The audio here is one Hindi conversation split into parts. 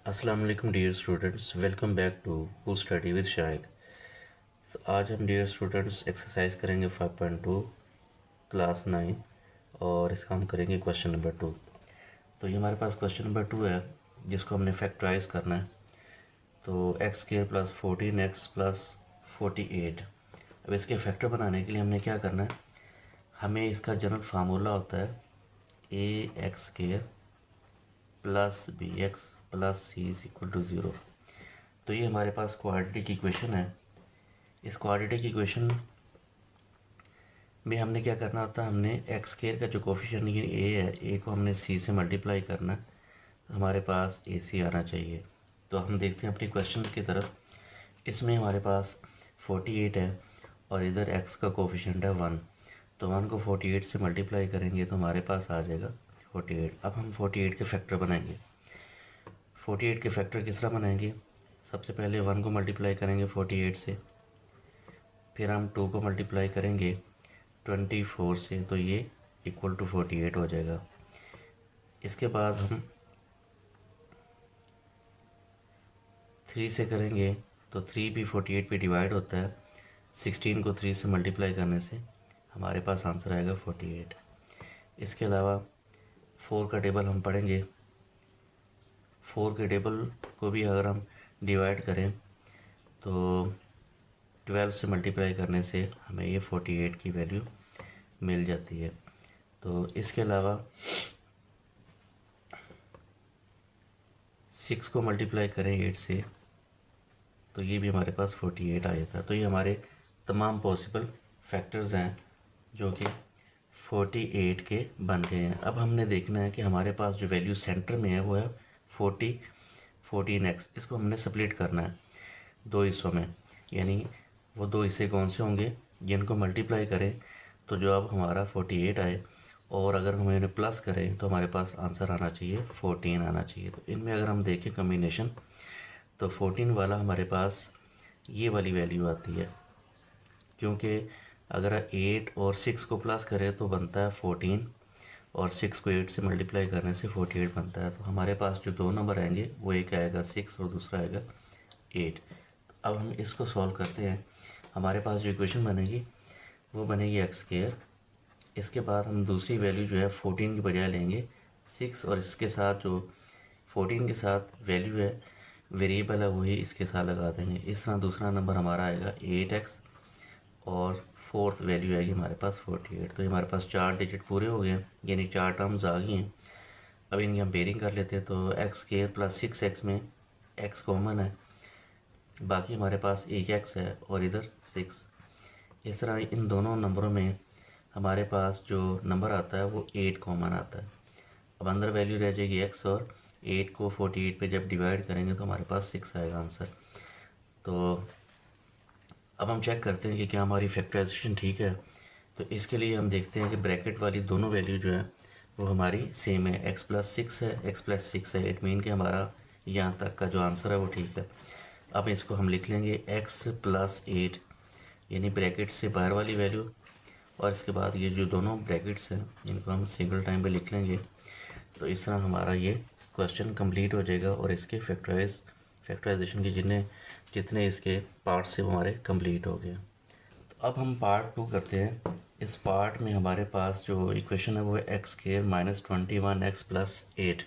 अस्सलाम वालेकुम dear students, welcome back to who study with Shahid. तो आज हम डियर स्टूडेंट्स एक्सरसाइज करेंगे 5.2 क्लास 9 और इसका हम करेंगे क्वेश्चन नंबर 2। तो ये हमारे पास क्वेश्चन नंबर 2 है जिसको हमने फैक्टराइज करना है। तो x square plus 14x plus 48। अब इसके फैक्टर बनाने के लिए हमने क्या करना है, हमें इसका जनरल फार्मूला होता है a x square plus b x plus c is equal to 0। तो ये हमारे पास क्वाड्रेटिक इक्वेशन है। इस क्वाड्रेटिक इक्वेशन में हमने क्या करना होता है, हमने एक्स स्क्वायर का जो कोफिशिएंट ये ए है, ए को हमने सी से मल्टीप्लाई करना है, तो हमारे पास ए सी आना चाहिए। तो हम देखते हैं अपनी क्वेश्चन की तरफ। इसमें हमारे पास 48 है और इधर एक्स का कोफिशिएंट है 1। तो 1 को 48 से मल्टीप्लाई करेंगे तो हमारे पास आ जाएगा 48। अब हम 48 के फैक्टर बनाएंगे। 48 के फैक्टर किस तरह बनाएंगे, सबसे पहले 1 को मल्टीप्लाई करेंगे 48 से, फिर हम 2 को मल्टीप्लाई करेंगे 24 से, तो ये इक्वल टू 48 हो जाएगा। इसके बाद हम 3 से करेंगे तो 3 भी 48 पे डिवाइड होता है। 16 को 3 से मल्टीप्लाई करने से हमारे पास आंसर आएगा 48। इसके अलावा 4 का टेबल हम पढ़ेंगे। 4 के टेबल को भी अगर हम डिवाइड करें तो 12 से मल्टीप्लाई करने से हमें ये 48 की वैल्यू मिल जाती है। तो इसके अलावा 6 को मल्टीप्लाई करें 8 से तो ये भी हमारे पास 48 आ जाता है। तो ये हमारे तमाम पॉसिबल फैक्टर्स हैं जो कि 48 के बन गए हैं। अब हमने देखना है कि हमारे पास जो वैल्यू सेंटर में है वो है 14x। इसको हमने स्प्लिट करना है दो हिस्सों में, यानी वो दो हिस्से कौन से होंगे, जिनको मल्टीप्लाई करें तो जो अब हमारा 48 आए, और अगर हम इन्हें प्लस करें तो हमारे पास आंसर आना चाहिए 14 आना चाहिए। तो इनमें अगर हम देखें कम्बिनेशन तो 14 वाला हमारे पास ये वाली वैल्यू आती है, क्योंकि अगर 8 और 6 को प्लस करें तो बनता है 14 और 6 को 8 से मल्टीप्लाई करने से 48 बनता है। तो हमारे पास जो दो नंबर आएंगे वो एक आएगा 6 और दूसरा आएगा 8। अब हम इसको सॉल्व करते हैं। हमारे पास जो इक्वेशन बनेगी वो बनेगी एक्स स्क्वायर। इसके बाद हम दूसरी वैल्यू जो है 14 की बजाय लेंगे 6, और इसके साथ जो 14 के साथ वैल्यू है वेरिएबल है वही इसके साथ लगा देंगे। इस तरह दूसरा नंबर हमारा आएगा 8x और फोर्थ वैल्यू आएगी हमारे पास 48। तो ये हमारे पास 4 डिजिट पूरे हो गए हैं, यानी 4 टर्म्स आ गई हैं। अब इनकी हम पेयरिंग कर लेते हैं। तो एक्स स्क्वायर प्लस 6x में x कॉमन है, बाकी हमारे पास एक x है और इधर 6। इस तरह इन दोनों नंबरों में हमारे पास जो नंबर आता है वो 8 कॉमन आता है। अब अंदर वैल्यू रह जाएगी x, और 8 को 48 पे जब डिवाइड करेंगे तो हमारे पास 6 आएगा आंसर। तो अब हम चेक करते हैं कि क्या हमारी फैक्टराइजेशन ठीक है। तो इसके लिए हम देखते हैं कि ब्रैकेट वाली दोनों वैल्यू जो है वो हमारी सेम है, x प्लस 6 है, x प्लस 6 है। इट मीन कि हमारा यहाँ तक का जो आंसर है वो ठीक है। अब इसको हम लिख लेंगे x प्लस 8, यानी ब्रैकेट से बाहर वाली वैल्यू, और इसके बाद ये जो दोनों ब्रैकेट्स हैं इनको हम सिंगल टाइम पे लिख लेंगे। तो इस तरह हमारा ये क्वेश्चन कंप्लीट हो जाएगा और इसके फैक्टराइजेशन के जितने इसके पार्ट्स से हमारे कंप्लीट हो गए। तो अब हम पार्ट 2 करते हैं। इस पार्ट में हमारे पास जो इक्वेशन है वो है x square minus 21x plus 8।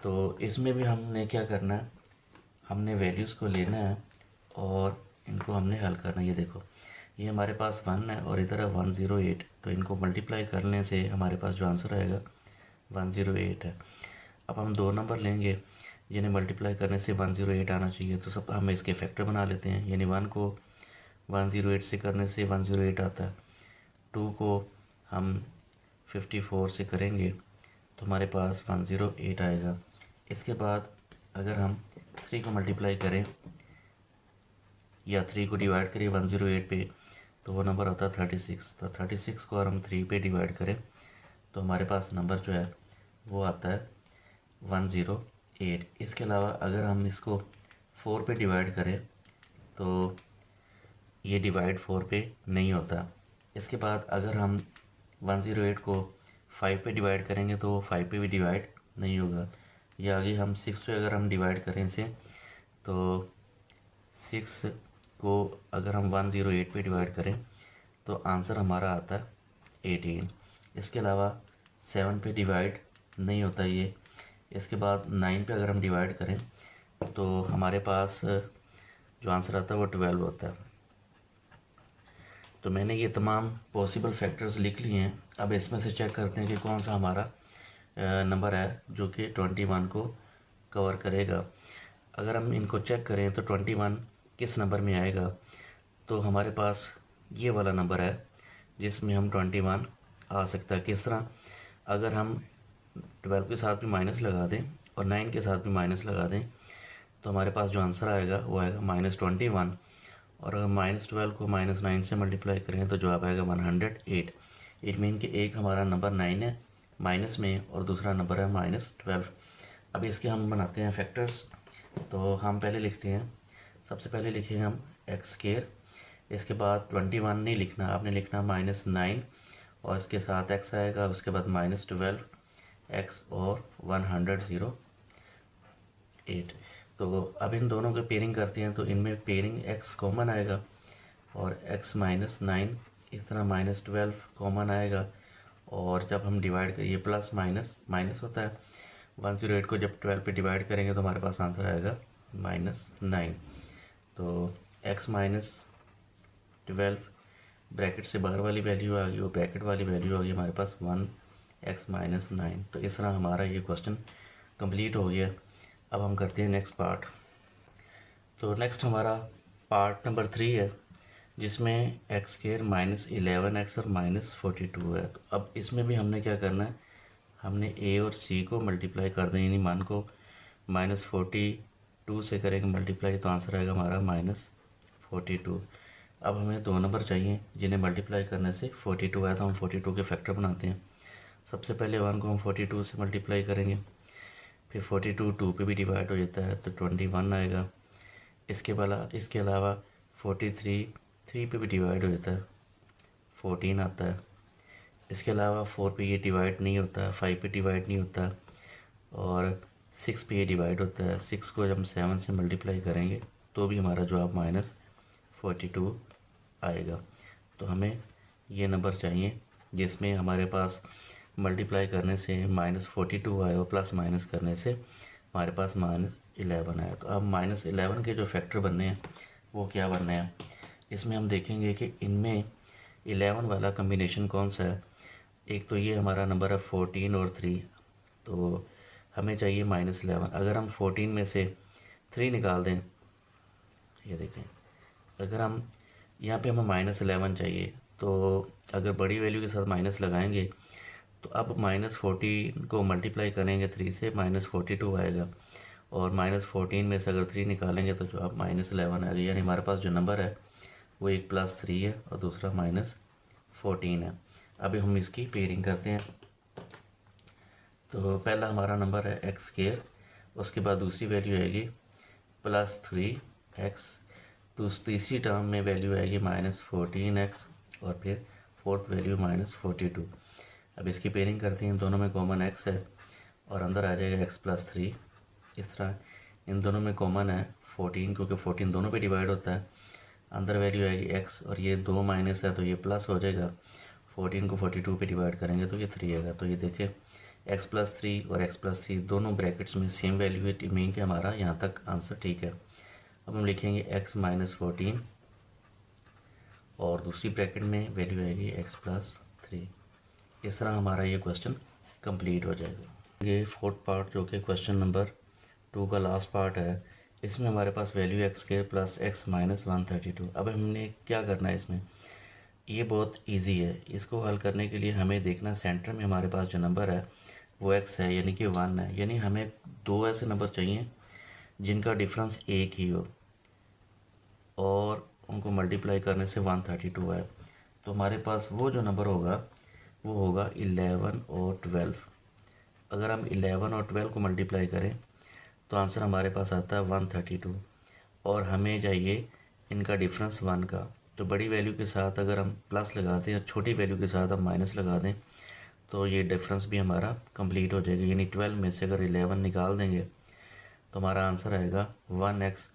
तो इसमें भी हमने क्या करना है, हमने वैल्यूज़ को लेना है और इनको हमने हल करना है। ये देखो, ये हमारे पास 1 है और इधर है 108। तो इनको मल्टीप्लाई करने से हमारे पास जो आंसर आएगा 108 है। अब हम दो नंबर लेंगे जिन्हें मल्टीप्लाई करने से 108 आना चाहिए। तो सब हम इसके फैक्टर बना लेते हैं, यानी 1 को 108 से करने से 108 आता है। 2 को हम 54 से करेंगे तो हमारे पास 108 आएगा। इसके बाद अगर हम 3 को मल्टीप्लाई करें या 3 को डिवाइड करें 108 पे तो वो नंबर होता है 36। तो 36 को अगर हम 3 पे डिवाइड करें तो हमारे पास नंबर जो है वो आता है 108। इसके अलावा अगर हम इसको 4 पे डिवाइड करें तो ये डिवाइड 4 पे नहीं होता। इसके बाद अगर हम 108 को 5 पे डिवाइड करेंगे तो 5 पे भी डिवाइड नहीं होगा। ये आगे हम 6 पे अगर हम डिवाइड करें इसे, तो 6 को अगर हम 108 पे डिवाइड करें तो आंसर हमारा आता है 18। इसके अलावा 7 पे डिवाइड नहीं होता ये। इसके बाद 9 पे अगर हम डिवाइड करें तो हमारे पास जो आंसर आता है वो 12 होता है। तो मैंने ये तमाम पॉसिबल फैक्टर्स लिख लिए हैं। अब इसमें से चेक करते हैं कि कौन सा हमारा नंबर है जो कि 21 को कवर करेगा। अगर हम इनको चेक करें तो 21 किस नंबर में आएगा, तो हमारे पास ये वाला नंबर है जिसमें हम 21 आ सकता है। किस तरह, अगर हम 12 के साथ भी माइनस लगा दें और 9 के साथ भी माइनस लगा दें तो हमारे पास जो आंसर आएगा वो आएगा -21। और अगर -12 को -9 से मल्टीप्लाई करें तो जवाब आएगा 108। इट मीन कि एक हमारा नंबर 9 है माइनस में और दूसरा नंबर है -12। अब इसके हम बनाते हैं फैक्टर्स। तो हम पहले लिखते हैं, सबसे पहले लिखेंगे हम x²। इसके बाद 21 नहीं लिखना, आपने लिखना -9 और इसके साथ x आएगा, उसके बाद -12 x और 108। तो अब इन दोनों के पेयरिंग करते हैं तो इनमें पेयरिंग x कॉमन आएगा और x -9 इस तरह -12 कॉमन आएगा। और जब हम डिवाइड करें, ये प्लस माइनस माइनस होता है, 108 को जब 12 पे डिवाइड करेंगे तो हमारे पास आंसर आएगा -9। तो x -12 ब्रैकेट से बाहर वाली वैल्यू आ गई और ब्रैकेट वाली वैल्यू आ गई हमारे पास 1x -9। तो इस तरह हमारा ये क्वेश्चन कंप्लीट हो गया। अब हम करते हैं नेक्स्ट पार्ट। तो नेक्स्ट हमारा पार्ट नंबर 3 है जिसमें x² -11x और -42 है। तो अब इसमें भी हमने क्या करना है, हमने a और c को मल्टीप्लाई कर दें, यानी मान को -42 से करेंगे मल्टीप्लाई तो आंसर आएगा हमारा -42। अब हमें दो नंबर चाहिए जिन्हें मल्टीप्लाई करने से 42 आया, तो हम 42 के फैक्टर बनाते हैं। सबसे पहले 1 को हम 42 से मल्टीप्लाई करेंगे, फिर 42 2 पे भी डिवाइड हो जाता है तो 21 आएगा। इसके अलावा 43 3 पे भी डिवाइड हो जाता है, 14 आता है। इसके अलावा 4 पे ये डिवाइड नहीं होता, 5 पे डिवाइड नहीं होता और 6 पे ये डिवाइड होता है। 6 को जब हम 7 से मल्टीप्लाई करेंगे तो भी हमारा जवाब -42 आएगा। तो हमें ये नंबर चाहिए जिसमें हमारे पास मल्टीप्लाई करने से -42 आए और प्लस माइनस करने से हमारे पास -11 आया। तो अब -11 के जो फैक्टर बनने हैं वो क्या बनने हैं, इसमें हम देखेंगे कि इनमें 11 वाला कम्बिनेशन कौन सा है। एक तो ये हमारा नंबर है 14 और 3, तो हमें चाहिए -11। अगर हम 14 में से 3 निकाल दें, ये देखें, अगर हम यहाँ पे हमें -11 चाहिए तो अगर बड़ी वैल्यू के साथ माइनस लगाएंगे तो अब -14 को मल्टीप्लाई करेंगे 3 से, -42 आएगा और -14 में से अगर 3 निकालेंगे तो जो अब -11 आएगा। यानी हमारे पास जो नंबर है वो एक +3 है और दूसरा -14 है। अभी हम इसकी पेयरिंग करते हैं। तो पहला हमारा नंबर है x², उसके बाद दूसरी वैल्यू आएगी +3x, तो तीसरी टर्म में वैल्यू आएगी -14x और फिर फोर्थ वैल्यू -42। अब इसकी पेयरिंग करते हैं, दोनों में कॉमन x है और अंदर आ जाएगा x +3। इस तरह इन दोनों में कॉमन है 14, क्योंकि 14 दोनों पे डिवाइड होता है। अंदर वैल्यू आएगी x और ये 2 माइनस है तो ये प्लस हो जाएगा। 14 को 42 पे डिवाइड करेंगे तो ये 3 आएगा। तो ये देखिए x +3 और x +3 दोनों ब्रैकेट्स में सेम वैल्यू है, मीन कि हमारा यहाँ तक आंसर ठीक है। अब हम लिखेंगे x -14 और दूसरी ब्रैकेट में वैल्यू आएगी x +3। इस तरह हमारा ये क्वेश्चन कंप्लीट हो जाएगा। ये फोर्थ पार्ट जो कि क्वेश्चन नंबर 2 का लास्ट पार्ट है, इसमें हमारे पास वैल्यू x² + x -132। अब हमने क्या करना है इसमें, ये बहुत इजी है। इसको हल करने के लिए हमें देखना सेंटर में हमारे पास जो नंबर है वो x है, यानी कि 1 है। यानी हमें दो ऐसे नंबर चाहिए जिनका डिफरेंस एक ही हो और उनको मल्टीप्लाई करने से 132 आए। तो हमारे पास वो जो नंबर होगा वो होगा 11 और 12। अगर हम 11 और 12 को मल्टीप्लाई करें तो आंसर हमारे पास आता है 132 और हमें चाहिए इनका डिफरेंस 1 का। तो बड़ी वैल्यू के साथ अगर हम प्लस लगा दें और छोटी वैल्यू के साथ हम माइनस लगा दें तो ये डिफरेंस भी हमारा कंप्लीट हो जाएगा, यानी 12 में से अगर 11 निकाल देंगे तो हमारा आंसर आएगा 1x,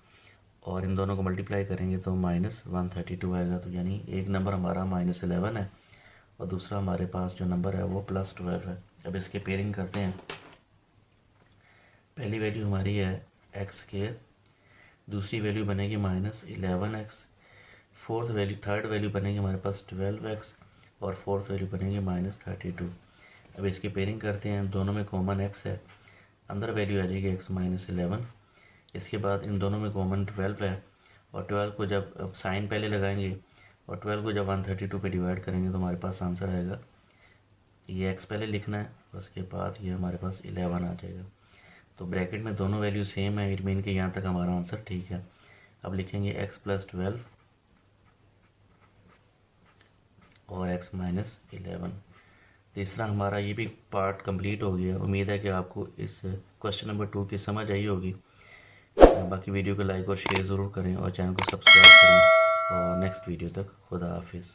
और इन दोनों को मल्टीप्लाई करेंगे तो -132 आएगा। तो यानी एक नंबर हमारा -11 है और दूसरा हमारे पास जो नंबर है वो +12 है। अब इसके पेयरिंग करते हैं। पहली वैल्यू हमारी है x², दूसरी वैल्यू बनेगी -11x, थर्ड वैल्यू बनेगी हमारे पास 12x, और फोर्थ वैल्यू बनेगी -32। अब इसकी पेयरिंग करते हैं। दोनों में कॉमन x है, अंदर वैल्यू आ जाएगी x -11। इसके बाद इन दोनों में कॉमन 12 है, और 12 को जब अब साइन पहले लगाएंगे और 12 को जब 132 पे डिवाइड करेंगे तो हमारे पास आंसर आएगा, ये x पहले लिखना है, उसके बाद ये हमारे पास 11 आ जाएगा। तो ब्रैकेट में दोनों वैल्यू सेम है, इट मीन कि यहाँ तक हमारा आंसर ठीक है। अब लिखेंगे x + 12 और x -11। तीसरा हमारा ये भी पार्ट कंप्लीट हो गया। उम्मीद है कि आपको इस क्वेश्चन नंबर 2 की समझ आई होगी। बाकी वीडियो को लाइक और शेयर ज़रूर करें और चैनल को सब्सक्राइब करें, और नेक्स्ट वीडियो तक खुदा हाफिज़।